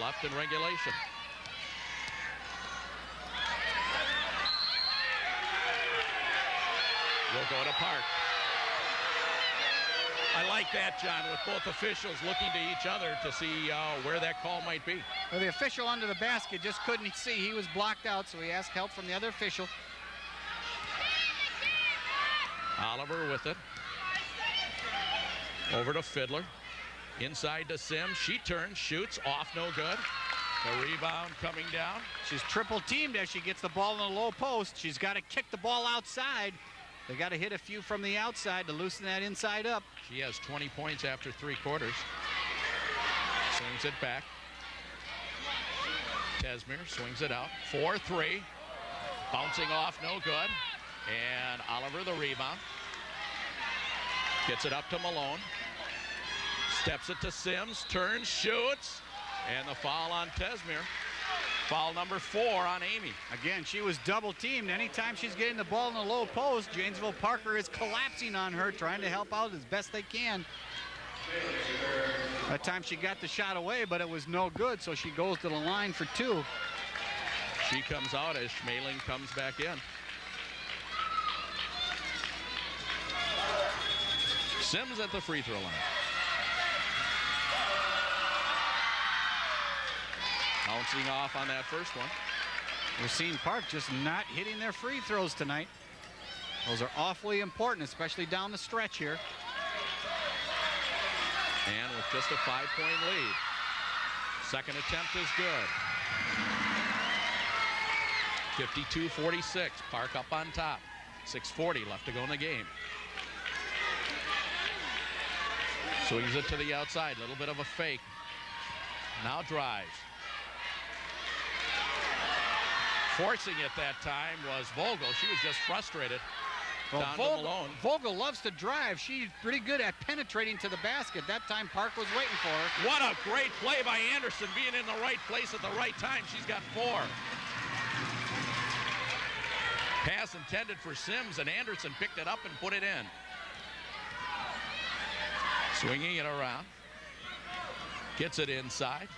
left in regulation. Will go to Park. I like that, John, with both officials looking to each other to see where that call might be. Well, the official under the basket just couldn't see. He was blocked out, so he asked help from the other official. Oliver with it. Over to Fiddler. Inside to Sims. She turns, shoots, off, no good. The rebound coming down. She's triple teamed as she gets the ball in the low post. She's got to kick the ball outside. They got to hit a few from the outside to loosen that inside up. She has 20 points after 3 quarters. Swings it back. Tesmer swings it out. 4-3. Bouncing off, no good. And Oliver the rebound. Gets it up to Malone. Steps it to Sims. Turns, shoots. And the foul on Tesmer. Foul number 4 on Amy. Again, she was double teamed. Anytime she's getting the ball in the low post, Janesville Parker is collapsing on her, trying to help out as best they can. That time she got the shot away, but it was no good, so she goes to the line for 2. She comes out as Schmeling comes back in. Sims at the free throw line. Bouncing off on that first one. Racine Park just not hitting their free throws tonight. Those are awfully important, especially down the stretch here. And with just a 5-point lead. Second attempt is good. 52-46. Park up on top. 6:40 left to go in the game. Swings it to the outside. A little bit of a fake. Now drives. Forcing it that time was Vogel. She was just frustrated. Well, down to Malone. Vogel loves to drive. She's pretty good at penetrating to the basket. That time Park was waiting for her. What a great play by Anderson, being in the right place at the right time. She's got 4. Pass intended for Sims, and Anderson picked it up and put it in. Swinging it around. Gets it inside.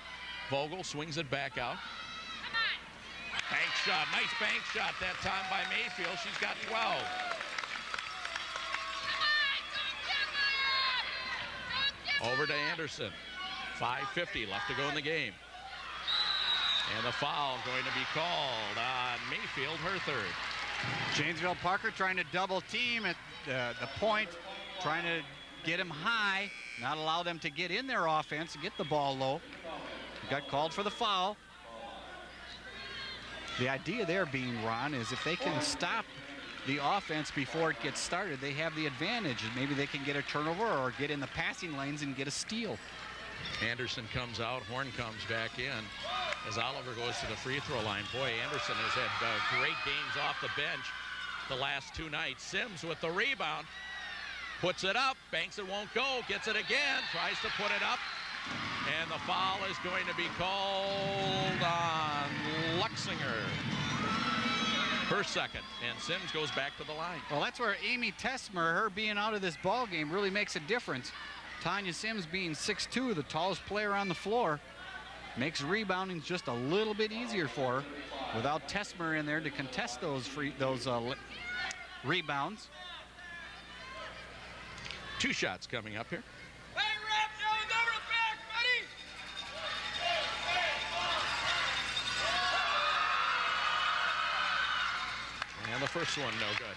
Vogel swings it back out. Bank shot, nice bank shot that time by Mayfield. She's got 12. Over to Anderson. 5:50 left to go in the game. And the foul going to be called on Mayfield, her 3rd. Janesville Parker trying to double team at the point, trying to get them high, not allow them to get in their offense and get the ball low. Got called for the foul. The idea there being, Ron, is if they can stop the offense before it gets started, they have the advantage. Maybe they can get a turnover or get in the passing lanes and get a steal. Anderson comes out, Horn comes back in as Oliver goes to the free throw line. Boy, Anderson has had great games off the bench the last 2 nights. Sims with the rebound, puts it up, banks it, won't go, gets it again, tries to put it up, and the foul is going to be called on Luxinger. Her 2nd, and Sims goes back to the line. Well, that's where Amy Tesmer, her being out of this ball game, really makes a difference. Tanya Sims being 6'2", the tallest player on the floor, makes rebounding just a little bit easier for her without Tesmer in there to contest those rebounds. 2 shots coming up here. Hey, Rep, yelling over the back, buddy! And the first one, no good.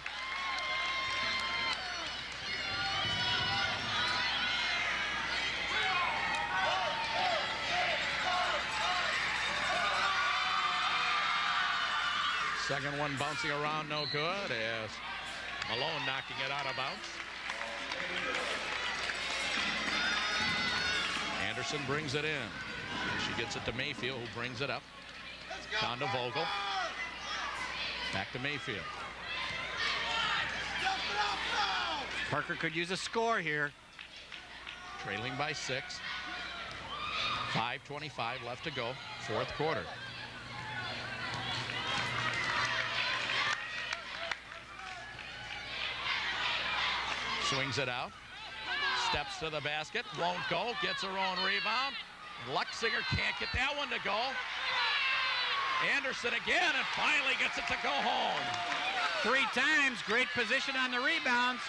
Second one bouncing around, no good, as Malone knocking it out of bounds. Anderson brings it in. She gets it to Mayfield, who brings it up. Down to Vogel. Back to Mayfield. Parker could use a score here. Trailing by 6. 5:25 left to go, 4th quarter. Swings it out. Steps to the basket, won't go, gets her own rebound, Luxinger can't get that one to go. Anderson again, and finally gets it to go home. 3 times, great position on the rebounds.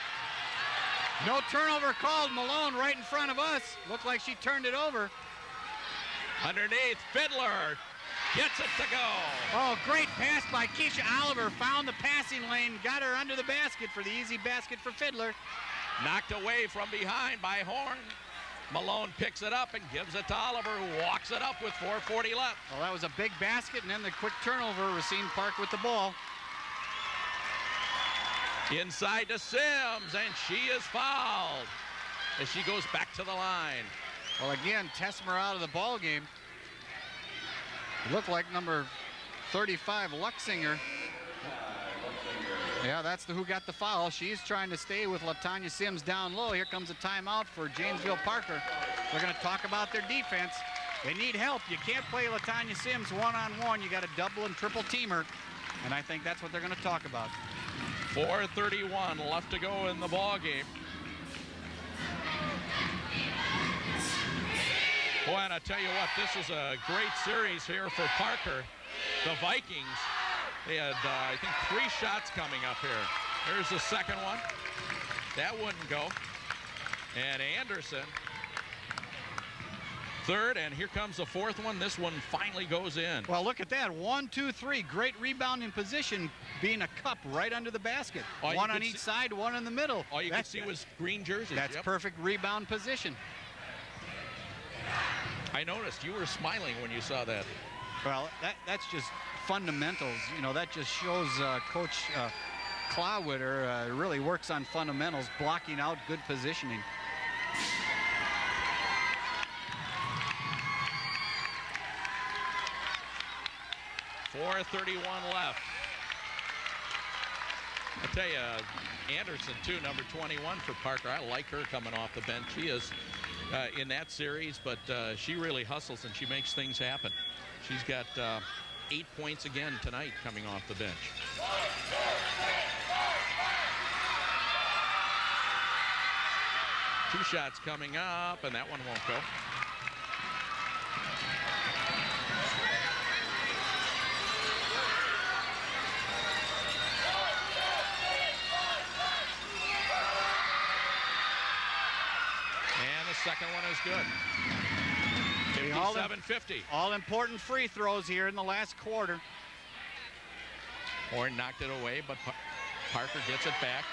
No turnover called. Malone right in front of us. Looked like she turned it over. Underneath, Fiddler gets it to go. Oh, great pass by Keisha Oliver. Found the passing lane, got her under the basket for the easy basket for Fiddler. Knocked away from behind by Horn. Malone picks it up and gives it to Oliver, who walks it up with 4:40 left. Well, that was a big basket, and then the quick turnover. Racine Park with the ball. Inside to Sims, and she is fouled as she goes back to the line. Well, again, Tesmer out of the ball game. It looked like number 35, Luxinger. Yeah, that's who got the foul. She's trying to stay with LaTanya Sims down low. Here comes a timeout for Janesville Parker. They're going to talk about their defense. They need help. You can't play LaTanya Sims one-on-one. You got to double and triple team her. And I think that's what they're going to talk about. 4:31 left to go in the ball game. Boy, and I tell you what, this is a great series here for Parker. The Vikings, they had, I think, 3 shots coming up here. Here's the second one. That wouldn't go. And Anderson, third, and here comes the fourth one. This one finally goes in. Well, look at that. 1, 2, 3. Great rebounding position, being a cup right under the basket. One on each side, one in the middle. All you could see was green jerseys. That's perfect rebound position. I noticed you were smiling when you saw that. Well, that's just fundamentals. You know, that just shows Coach Clawwitter really works on fundamentals, blocking out, good positioning. .431 left. I tell you, Anderson, too, number 21 for Parker. I like her coming off the bench. She is in that series, but she really hustles and she makes things happen. She's got 8 points again tonight coming off the bench. Two shots coming up, and that one won't go. Second one is good. 57-50. All important free throws here in the last quarter. Horn knocked it away, but Parker gets it back.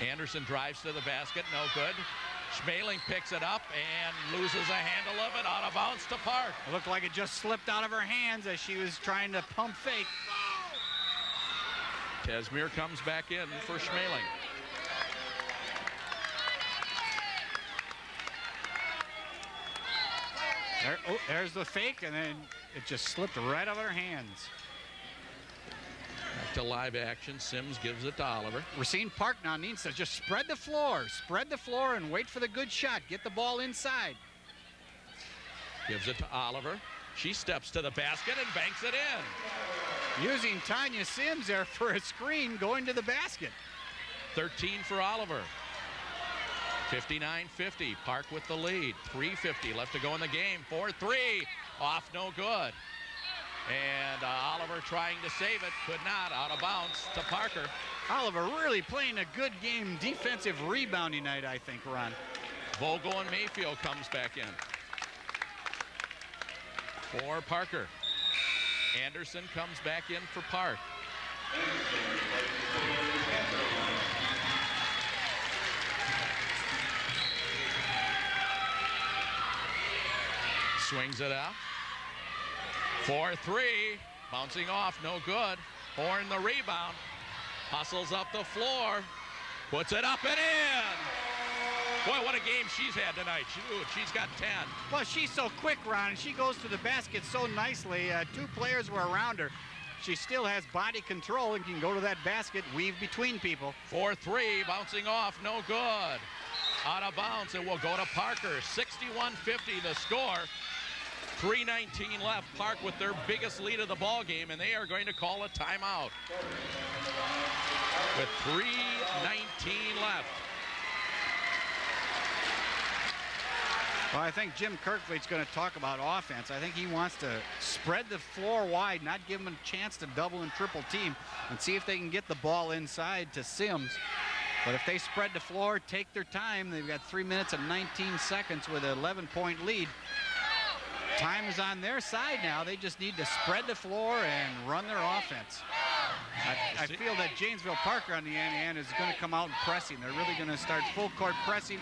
Anderson drives to the basket, no good. Schmeling picks it up and loses a handle of it, out of bounds to Park. It looked like it just slipped out of her hands as she was trying to pump fake. Tesmer comes back in for Schmeling. There's the fake, and then it just slipped right out of her hands. Back to live action. Sims gives it to Oliver. Racine Park now needs to just spread the floor and wait for the good shot. Get the ball inside. Gives it to Oliver. She steps to the basket and banks it in. Using Tanya Sims there for a screen, going to the basket. 13 for Oliver. 59-50, Park with the lead. 3:50 left to go in the game. 4-3, off, no good. And Oliver trying to save it, could not, out of bounds to Parker. Oliver really playing a good game, defensive rebounding night, I think, Ron. Vogel and Mayfield comes back in. For Parker. Anderson comes back in for Park. Swings it out. 4-3, bouncing off, no good. Horn the rebound, hustles up the floor, puts it up and in. Boy, what a game she's had tonight. She's got 10. Well, she's so quick, Ron, and she goes to the basket so nicely. 2 players were around her. She still has body control and can go to that basket, weave between people. 4-3, bouncing off, no good. Out of bounds, and will go to Parker. 61-50 the score. 3:19 left. Park with their biggest lead of the ball game, and they are going to call a timeout. With 3:19 left. Well, I think Jim Kirkfleet's going to talk about offense. I think he wants to spread the floor wide, not give them a chance to double and triple team, and see if they can get the ball inside to Sims. But if they spread the floor, take their time, they've got 3 minutes and 19 seconds with an 11-point lead. Time is on their side now. They just need to spread the floor and run their offense. I feel that Janesville Parker on the end is going to come out and pressing. They're really going to start full court pressing.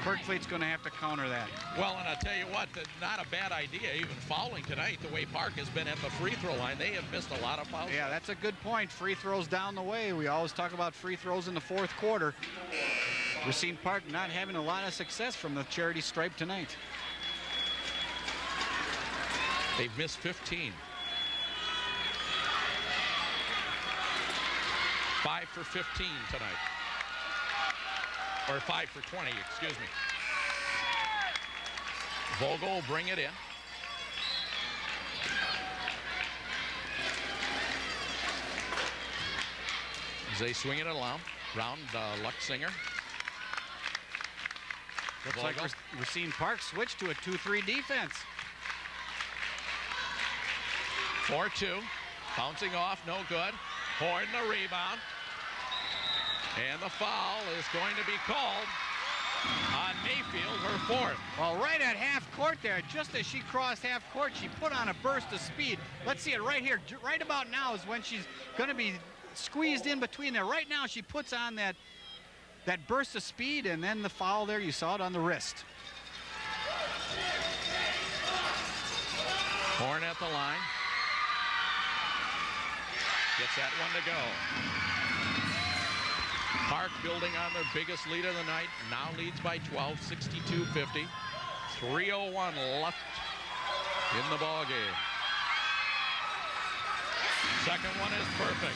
Kirkfleet's going to have to counter that. Well, and I'll tell you what, not a bad idea, even fouling tonight, the way Park has been at the free throw line. They have missed a lot of fouls. Yeah, that's a good point. Free throws down the way. We always talk about free throws in the fourth quarter. Racine Park not having a lot of success from the charity stripe tonight. They've missed 15. 5 for 15 tonight. Or 5 for 20, excuse me. Vogel will bring it in. As they swing it around, Luxinger. Looks like Racine Park switched to a 2-3 defense. 4-2, bouncing off, no good. Horn the rebound. And the foul is going to be called on Mayfield, her fourth. Well, right at half court there, just as she crossed half court, she put on a burst of speed. Let's see it right here. Right about now is when she's going to be squeezed in between there. Right now she puts on that burst of speed, and then the foul there, you saw it on the wrist. Horn at the line. Gets that one to go. Park building on their biggest lead of the night. Now leads by 12, 62-50. 3:01 left in the ball game. Second one is perfect.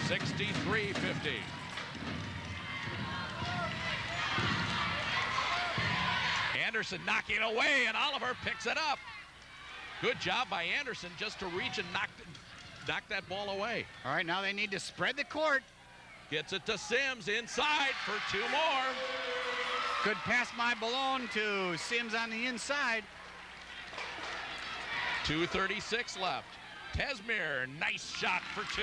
63-50. Anderson knocking away, and Oliver picks it up. Good job by Anderson just to reach and knock that ball away. All right, now they need to spread the court. Gets it to Sims inside for 2 more. Good pass by Malone to Sims on the inside. 2:36 left. Tesmere, nice shot for 2.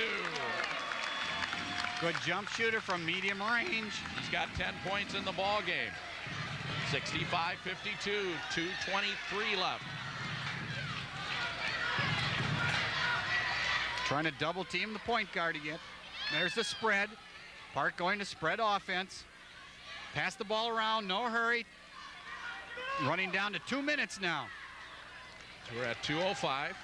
Good jump shooter from medium range. He's got 10 points in the ball game. 65-52, 2:23 left. Trying to double team the point guard again. There's the spread. Park going to spread offense. Pass the ball around, no hurry. Running down to 2 minutes now. We're at 2:05.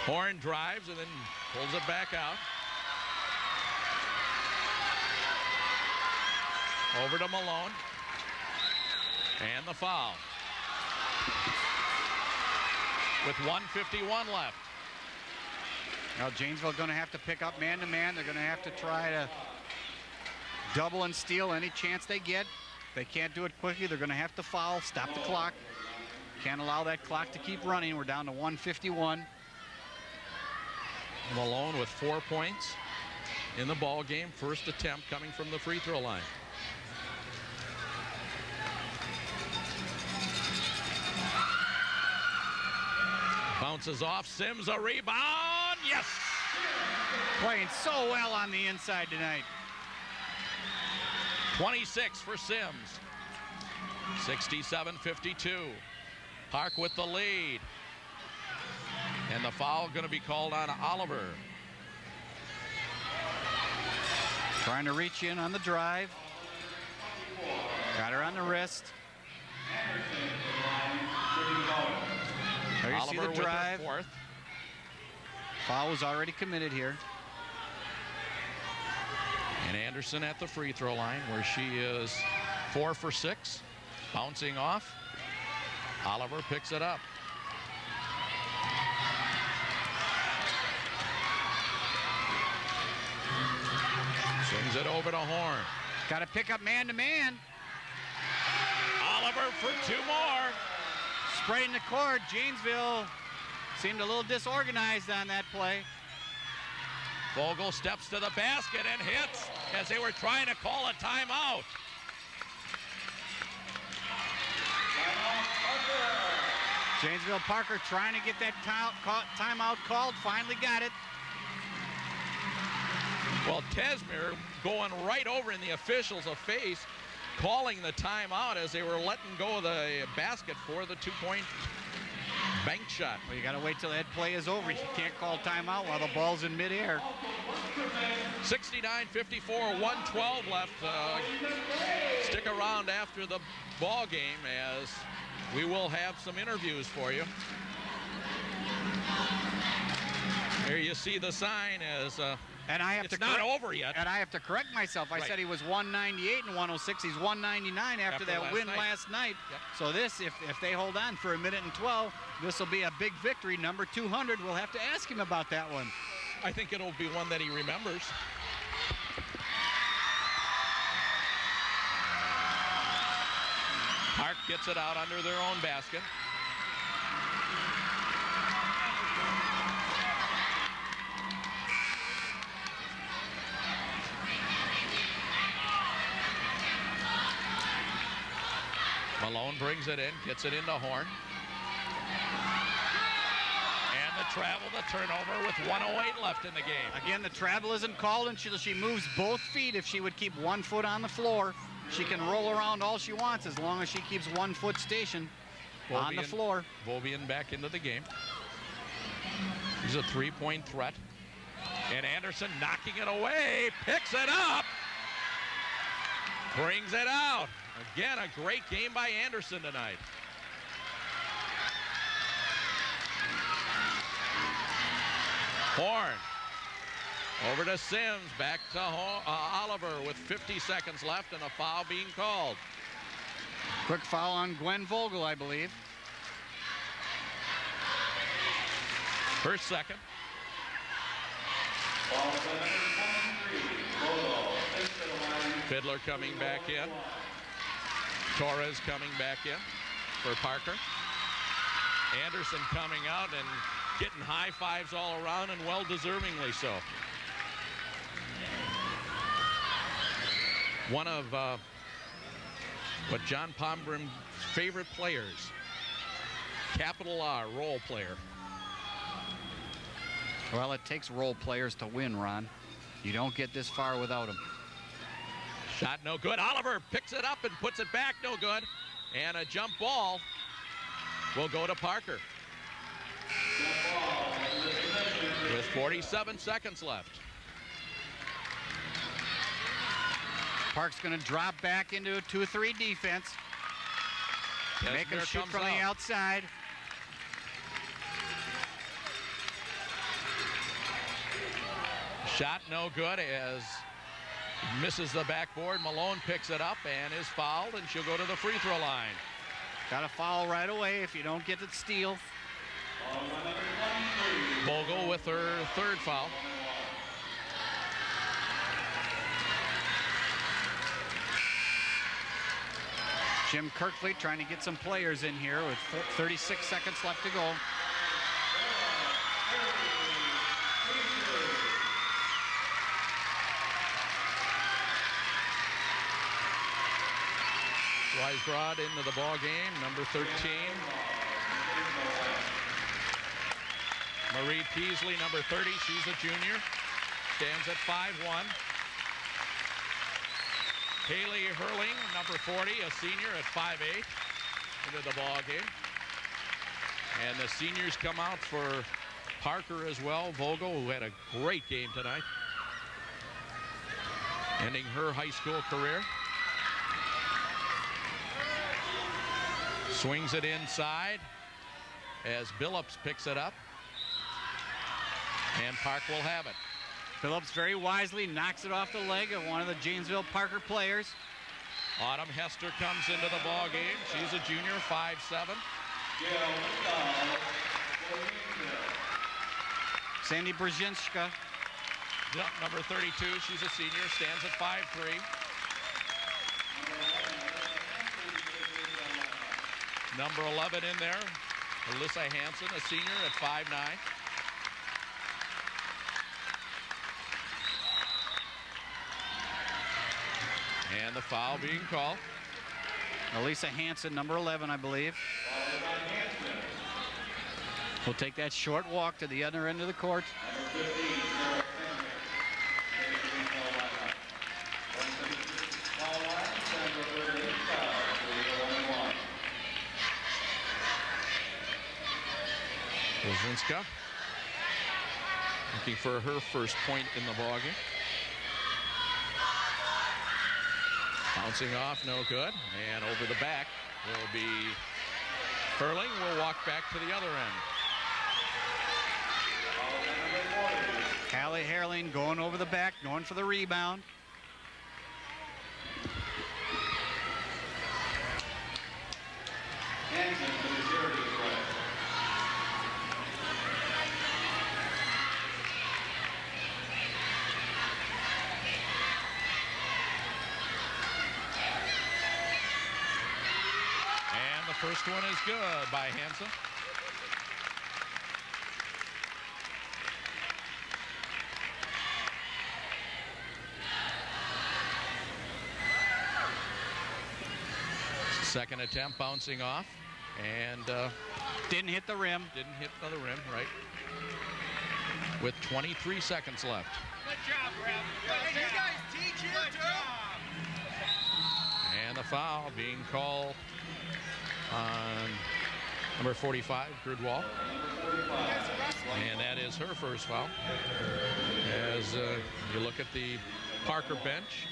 Horn drives and then pulls it back out. Over to Malone. And the foul. With 1:51 left. Now Janesville going to have to pick up man-to-man. They're going to have to try to double and steal any chance they get. If they can't do it quickly, they're going to have to foul, stop the clock. Can't allow that clock to keep running. We're down to 1:51. Malone with 4 points in the ball game. First attempt coming from the free throw line. Bounces off. Sims a rebound. Yes. Playing so well on the inside tonight. 26 for Sims. 67-52. Park with the lead. And the foul going to be called on Oliver. Trying to reach in on the drive. Got her on the wrist. There you see Oliver the drive. with her fourth. Foul was already committed here. And Anderson at the free throw line where she is 4 for 6. Bouncing off. Oliver picks it up. Swings it over to Horn. Got to pick up man-to-man. Oliver for 2 more. Spreading the court. Janesville seemed a little disorganized on that play. Vogel steps to the basket and hits. as they were trying to call a timeout. Janesville Parker trying to get that timeout called, finally got it. Well, Tesmer going right over in the officials' face, calling the timeout as they were letting go of the basket for the two-point bank shot. Well, you got to wait till that play is over. You can't call timeout while the ball's in midair. 69-54, 1:12 left. Stick around after the ball game as we will have some interviews for you. Here you see the sign as and I have it's not over yet. And I have to correct myself. I said he was 198 and 106. He's 199 after that win last night. Yep. So this, if they hold on for a minute and 12, this will be a big victory. Number 200, we'll have to ask him about that one. I think it'll be one that he remembers. Park gets it out under their own basket. Malone brings it in, gets it into Horn. And the travel, the turnover with 1:08 left in the game. Again, the travel isn't called until she moves both feet. If she would keep 1 foot on the floor, she can roll around all she wants as long as she keeps 1 foot stationed on the floor. Volvian back into the game. He's a three-point threat. And Anderson knocking it away, picks it up, brings it out. Again, a great game by Anderson tonight. Horn over to Sims, back to Oliver with 50 seconds left and a foul being called. Quick foul on Gwen Vogel, I believe. Her second. Fiddler coming back in. Torres coming back in for Parker. Anderson coming out and getting high fives all around, and well deservingly so. One of what John Pombrum's favorite players, capital R, role player. Well, it takes role players to win, Ron. You don't get this far without them. Shot no good. Oliver picks it up and puts it back, no good. And a jump ball will go to Parker. With 47 seconds left. Park's going to drop back into a 2-3 defense. Make him shoot from the outside. Shot no good as misses the backboard. Malone picks it up and is fouled, and she'll go to the free throw line. Got to foul right away if you don't get it steal. Vogel with her third foul. Jim Kirkley trying to get some players in here with 36 seconds left to go. Weisbrod into the ball game, number 13. Marie Peasley, number 30, she's a junior, stands at 5'1". Haley Hurling, number 40, a senior at 5'8", into the ball game. And the seniors come out for Parker as well. Vogel, who had a great game tonight, ending her high school career. Swings it inside as Billups picks it up. And Park will have it. Billups very wisely knocks it off the leg of one of the Janesville Parker players. Autumn Hester comes into the ball game. She's a junior, 5'7". Sandy Brzezinska. Yep, number 32, she's a senior, stands at 5'3". Number 11 in there, Alyssa Hansen, a senior at 5'9". And the foul being called. Elisa Hansen, number 11, I believe. We'll take that short walk to the other end of the court. Brzezinska looking for her first point in the ballgame. Bouncing off, no good. And over the back will be Hurling. Will walk back to the other end. Hallie Herling going over the back, going for the rebound. And the first one is good by Hansen. Second attempt bouncing off, and Didn't hit the rim. didn't hit the rim, right? With 23 seconds left. Good job, Brad. Hey, you guys teach here, too? And the foul being called on number 45, Gridwall. And that is her first foul. As you look at the Parker bench.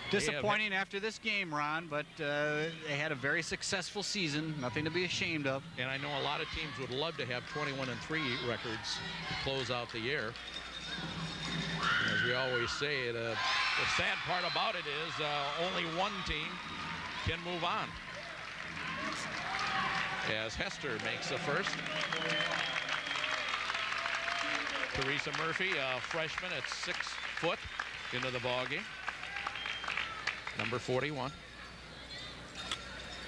Disappointing after this game, Ron, but they had a very successful season. Nothing to be ashamed of. And I know a lot of teams would love to have 21-3 records to close out the year. As we always say, the sad part about it is only one team can move on. As Hester makes the first. Teresa Murphy, a freshman at 6 foot, into the ballgame. Number 41.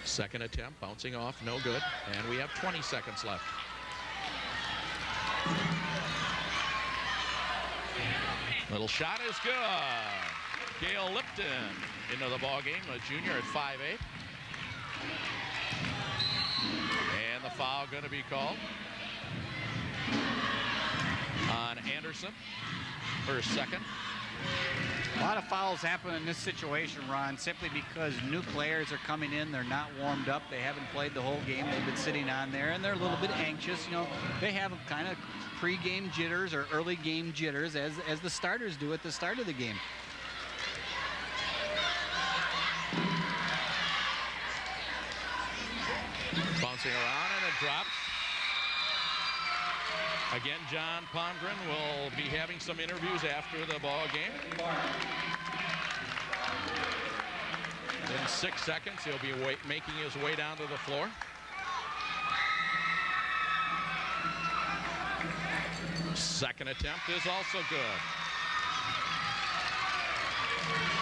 Second attempt, bouncing off, no good. And we have 20 seconds left. Little shot is good. Gail Lipton into the ballgame, a junior at 5'8". And the foul going to be called on Anderson, her second. A lot of fouls happen in this situation, Ron, simply because new players are coming in. They're not warmed up. They haven't played the whole game. They've been sitting on there, and they're a little bit anxious. You know, they have kind of pre-game jitters or early game jitters as the starters do at the start of the game. Bouncing around, and it drops. Again, John Palmgren will be having some interviews after the ball game. In 6 seconds, he'll be making his way down to the floor. Second attempt is also good.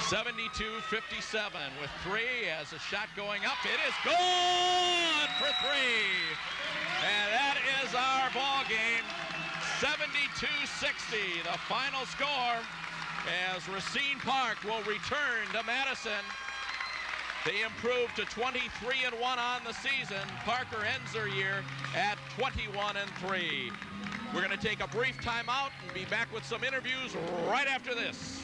72-57 with 3 as a shot going up. It is good for 3. And that is our ball game. 72-60, the final score, as Racine Park will return to Madison. They improve to 23-1 on the season. Parker ends their year at 21-3. We're going to take a brief timeout and be back with some interviews right after this.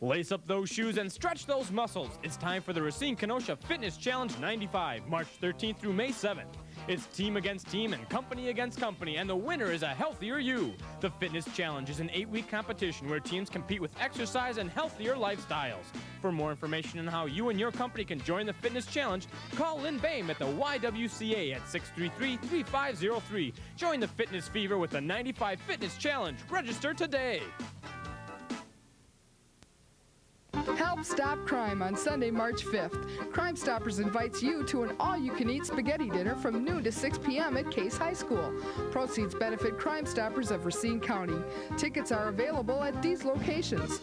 Lace up those shoes and stretch those muscles. It's time for the Racine Kenosha Fitness Challenge 95, March 13th through May 7th. It's team against team and company against company, and the winner is a healthier you. The Fitness Challenge is an 8-week competition where teams compete with exercise and healthier lifestyles. For more information on how you and your company can join the Fitness Challenge, call Lynn Boehm at the YWCA at 633-3503. Join the fitness fever with the 95 Fitness Challenge. Register today. Help stop crime on Sunday, March 5th. Crime Stoppers invites you to an all-you-can-eat spaghetti dinner from noon to 6 p.m. at Case High School. Proceeds benefit Crime Stoppers of Racine County. Tickets are available at these locations: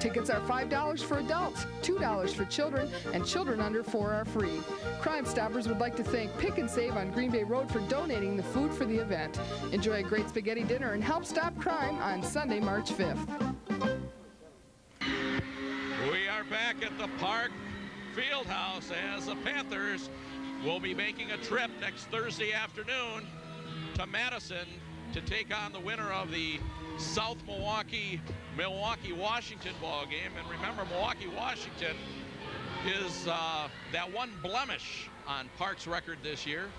Tickets are $5 for adults, $2 for children, and children under 4 are free. Crime Stoppers would like to thank Pick and Save on Green Bay Road for donating the food for the event. Enjoy a great spaghetti dinner and help stop crime on Sunday, March 5th. We are back at the Park Fieldhouse as the Panthers will be making a trip next Thursday afternoon to Madison to take on the winner of the South Milwaukee-Washington ball game. And remember, Milwaukee-Washington is that one blemish on Park's record this year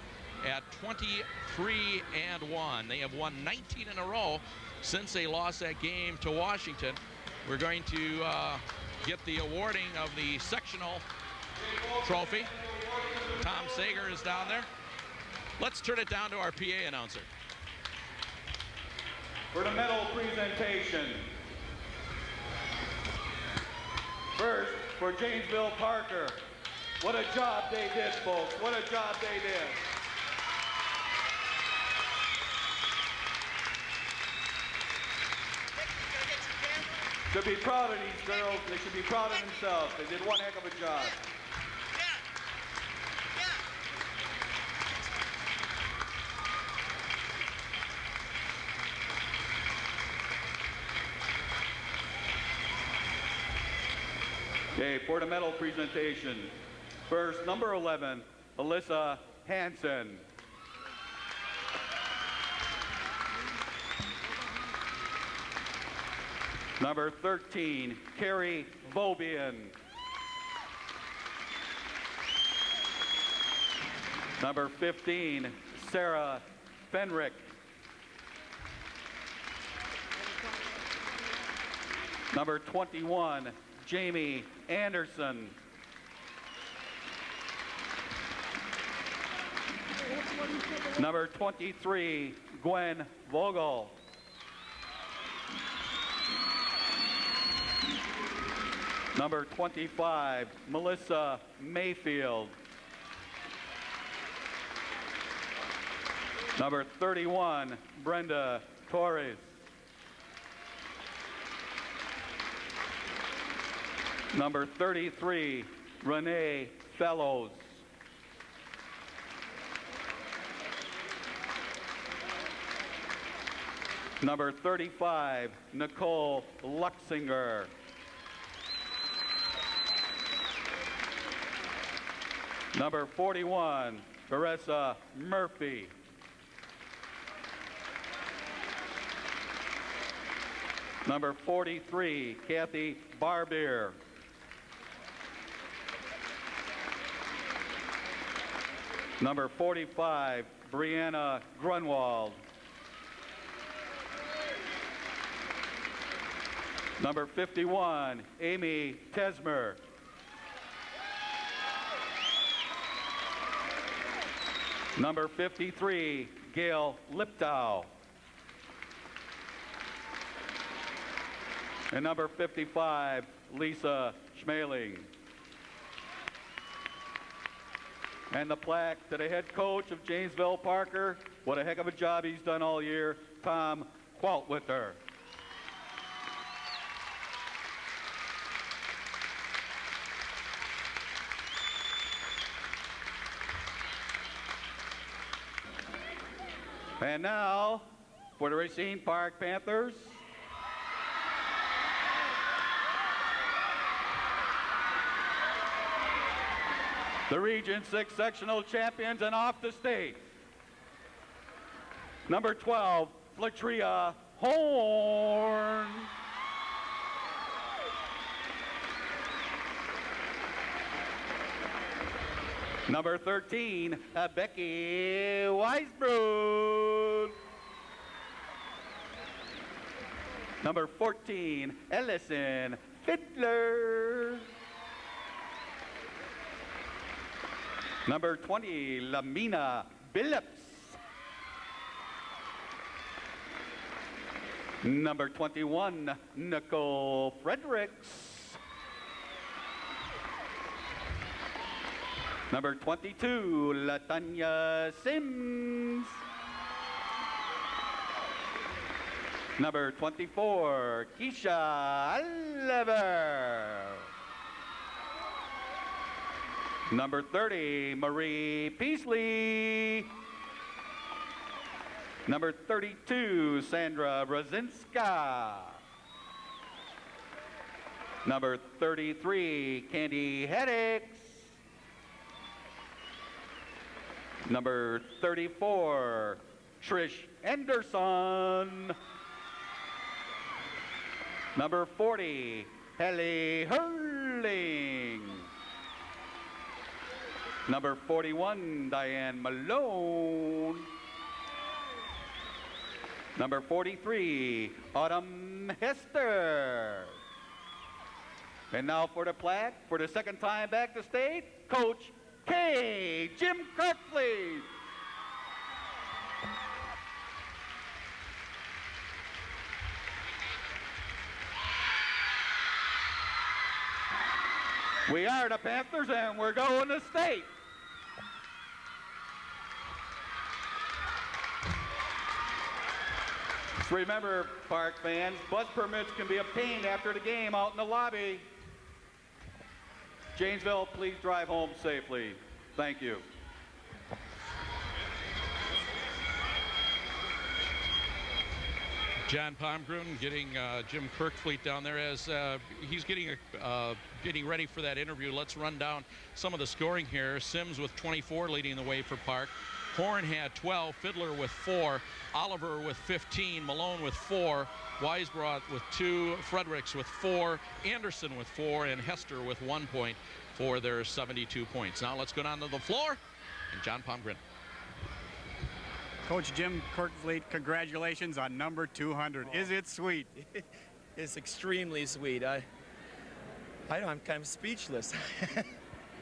at 23-1. They have won 19 in a row since they lost that game to Washington. We're going to get the awarding of the sectional trophy. Tom Sager is down there. Let's turn it down to our PA announcer. For the medal presentation. First, for Janesville Parker. What a job they did, folks. What a job they did. Should be proud of these girls. They should be proud of themselves. They did one heck of a job. Okay, for the medal presentation. First, number 11, Alyssa Hansen. Number 13, Carrie Vobian. Number 15, Sarah Fenrick. Number 21, Jamie Anderson. Number 23, Gwen Vogel. Number 25, Melissa Mayfield. Number 31, Brenda Torres. Number 33, Renee Fellows. Number 35, Nicole Luxinger. Number 41, Teresa Murphy. Number 43, Kathy Barbier. Number 45, Brianna Grunwald. Number 51, Amy Tesmer. Number 53, Gail Liptow. And number 55, Lisa Schmaling. And the plaque to the head coach of Janesville Parker. What a heck of a job he's done all year, Tom Qualtwither. And now, for the Racine Park Panthers, the Region 6 sectional champions and off the stage. Number 12, Flatria Horn. Number 13, Becky Weisbrod. Number 14, Ellison Fiddler. Number 20, Lamina Billups. Number 21, Nicole Fredericks. Number 22, Latanya Sims. Number 24, Keisha Lever. Number 30, Marie Peasley. Number 32, Sandra Brzezinska. Number 33, Candy Heddix. Number 34, Trish Anderson. Number 40, Haley Hurling. Number 41, Diane Malone. Number 43, Autumn Hester. And now for the plaque, for the second time back to state, Coach K. Jim Kirkley. We are the Panthers, and we're going to state. Just remember, Park fans, bus permits can be obtained after the game out in the lobby. Janesville, please drive home safely. Thank you. John Palmgren getting Jim Kirkfleet down there as he's getting ready for that interview. Let's run down some of the scoring here. Sims with 24 leading the way for Park. Horn had 12, Fiddler with 4, Oliver with 15, Malone with 4, Weisbrot with 2, Fredericks with 4, Anderson with 4, and Hester with 1 point for their 72 points. Now let's go down to the floor and John Palmgren. Coach Jim Kirkfleet, congratulations on number 200. Is it sweet? It's extremely sweet. I'm kind of speechless.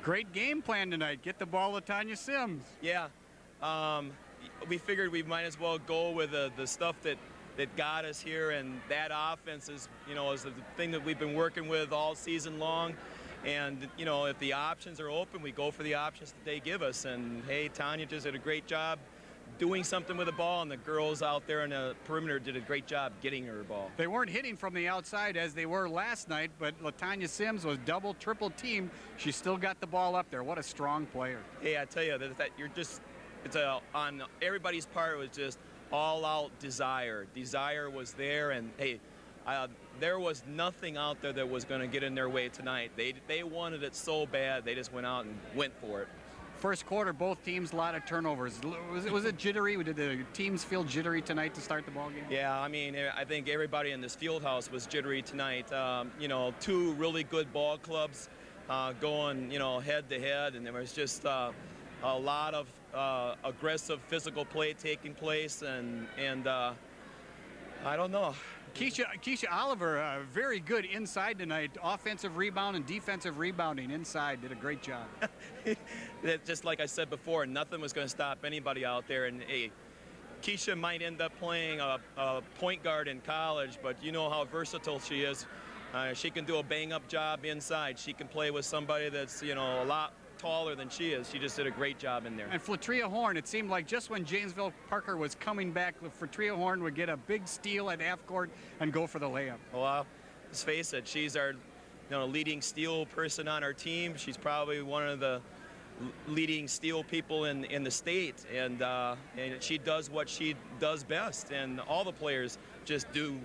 Great game plan tonight. Get the ball to Tanya Sims. Yeah. We figured we might as well go with the stuff that got us here, and that offense is the thing that we've been working with all season long. And, if the options are open, we go for the options that they give us. And, hey, Tanya just did a great job doing something with the ball, and the girls out there in the perimeter did a great job getting her ball. They weren't hitting from the outside as they were last night, but LaTanya Sims was double, triple teamed. She still got the ball up there. What a strong player. Hey, I tell you, that you're just, on everybody's part, it was just all-out desire. Desire was there, and, hey, there was nothing out there that was going to get in their way tonight. They wanted it so bad, they just went out and went for it. First quarter, both teams, a lot of turnovers. Was it jittery? Did the teams feel jittery tonight to start the ball game? Yeah, I think everybody in this field house was jittery tonight. Two really good ball clubs going, head to head, and there was just a lot of aggressive physical play taking place, and I don't know. Keisha Oliver, very good inside tonight. Offensive rebound and defensive rebounding inside. Did a great job. Just like I said before, nothing was going to stop anybody out there. And hey, Keisha might end up playing a point guard in college, but you know how versatile she is. She can do a bang-up job inside. She can play with somebody that's, a lot taller than she is. She just did a great job in there. And Flatria Horn, it seemed like just when Janesville Parker was coming back, Flatria Horn would get a big steal at half court and go for the layup. Well, let's face it, she's our leading steal person on our team. She's probably one of the leading steal people in the state, and she does what she does best, and all the players just do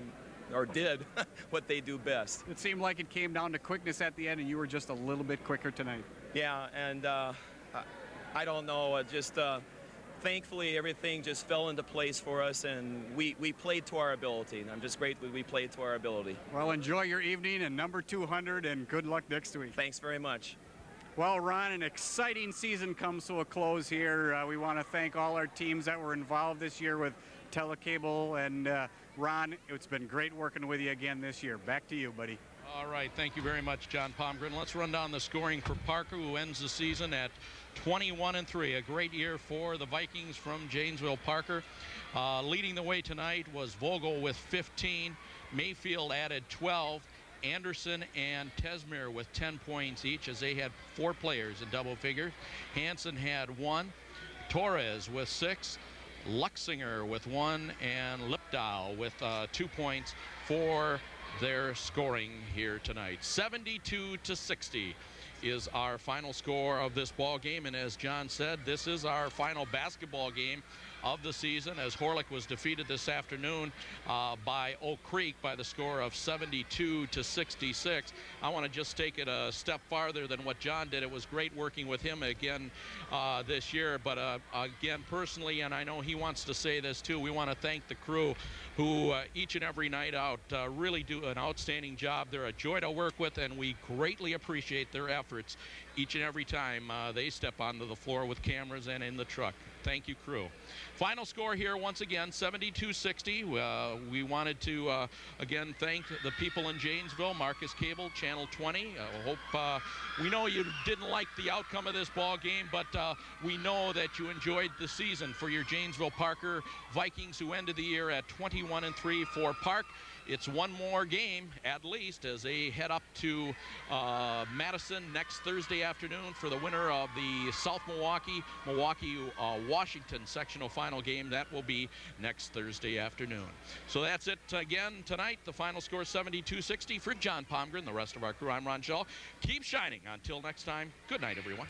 or did what they do best. It seemed like it came down to quickness at the end, and you were just a little bit quicker tonight. Yeah, and I don't know, thankfully everything just fell into place for us, and we played to our ability, and I'm just grateful we played to our ability. Well, enjoy your evening and number 200, and good luck next week. Thanks very much. Well, Ron, an exciting season comes to a close here. We want to thank all our teams that were involved this year with Telecable, and Ron, it's been great working with you again this year. Back to you, buddy. All right, thank you very much, John Palmgren. Let's run down the scoring for Parker, who ends the season at 21-3. A great year for the Vikings from Janesville Parker. Leading the way tonight was Vogel with 15. Mayfield added 12. Anderson and Tesmere with 10 points each, as they had 4 players in double figures. Hansen had 1. Torres with 6. Luxinger with 1, and Lipdow with 2 points for their scoring here tonight. 72-60 is our final score of this ball game, and as John said, this is our final basketball game of the season, as Horlick was defeated this afternoon by Oak Creek by the score of 72-66. I want to just take it a step farther than what John did. It was great working with him again this year, but again, personally, and I know he wants to say this too, we want to thank the crew who each and every night out really do an outstanding job. They're a joy to work with, and we greatly appreciate their efforts each and every time they step onto the floor with cameras and in the truck. Thank you, crew. Final score here, once again, 72-60. We wanted to, again, thank the people in Janesville, Marcus Cable, Channel 20. We know you didn't like the outcome of this ball game, but we know that you enjoyed the season for your Janesville Parker Vikings, who ended the year at 21-3 for Park. It's one more game, at least, as they head up to Madison next Thursday afternoon for the winner of the South Milwaukee-Washington sectional final game. That will be next Thursday afternoon. So that's it again tonight. The final score 72-60 for John Palmgren, the rest of our crew. I'm Ron Shaw. Keep shining. Until next time, good night, everyone.